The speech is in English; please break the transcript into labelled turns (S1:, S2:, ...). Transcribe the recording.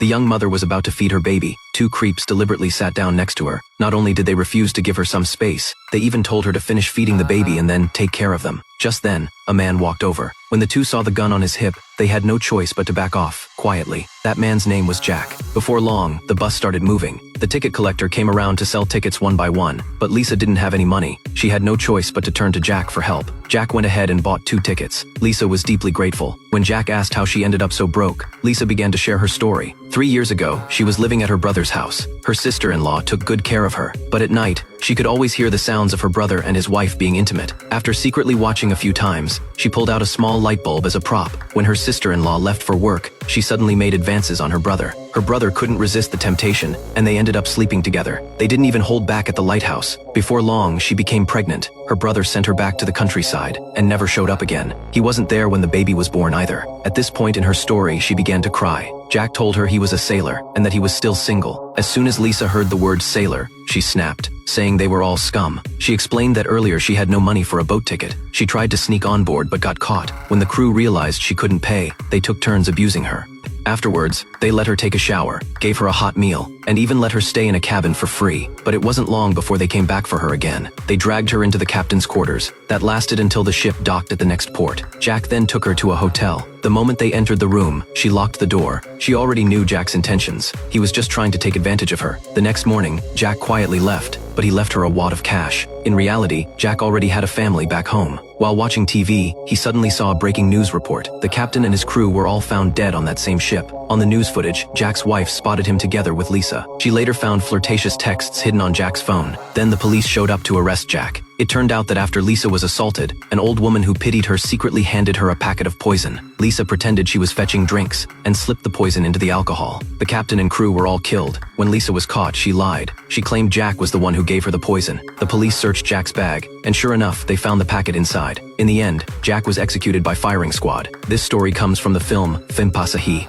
S1: The young mother was about to feed her baby. Two creeps deliberately sat down next to her. Not only did they refuse to give her some space, they even told her to finish feeding the baby and then take care of them. Just then, a man walked over. When the two saw the gun on his hip, they had no choice but to back off, quietly. That man's name was Jack. Before long, the bus started moving. The ticket collector came around to sell tickets one by one, but Lisa didn't have any money. She had no choice but to turn to Jack for help. Jack went ahead and bought 2 tickets. Lisa was deeply grateful. When Jack asked how she ended up so broke, Lisa began to share her story. 3 years ago, she was living at her brother's house. Her sister-in-law took good care of her, but at night, she could always hear the sounds of her brother and his wife being intimate. After secretly watching a few times, she pulled out a small light bulb as a prop. When her sister-in-law left for work, she suddenly made advances on her brother. Her brother couldn't resist the temptation, and they ended up sleeping together. They didn't even hold back at the lighthouse. Before long, she became pregnant. Her brother sent her back to the countryside and never showed up again. He wasn't there when the baby was born either. At this point in her story, she began to cry. Jack told her he was a sailor and that he was still single. As soon as Lisa heard the word sailor, she snapped, saying they were all scum. She explained that earlier she had no money for a boat ticket. She tried to sneak on board but got caught. When the crew realized she couldn't pay, they took turns abusing her. Afterwards, they let her take a shower, gave her a hot meal, and even let her stay in a cabin for free. But it wasn't long before they came back for her again. They dragged her into the captain's quarters. That lasted until the ship docked at the next port. Jack then took her to a hotel. The moment they entered the room, she locked the door. She already knew Jack's intentions. He was just trying to take advantage of her. The next morning, Jack quietly left, but he left her a wad of cash. In reality, Jack already had a family back home. While watching TV, he suddenly saw a breaking news report. The captain and his crew were all found dead on that same ship. On the news footage, Jack's wife spotted him together with Lisa. She later found flirtatious texts hidden on Jack's phone. Then the police showed up to arrest Jack. It turned out that after Lisa was assaulted, an old woman who pitied her secretly handed her a packet of poison. Lisa pretended she was fetching drinks and slipped the poison into the alcohol. The captain and crew were all killed. When Lisa was caught, she lied. She claimed Jack was the one who gave her the poison. The police searched Jack's bag, and sure enough, they found the packet inside. In the end, Jack was executed by firing squad. This story comes from the film Phimpassahi.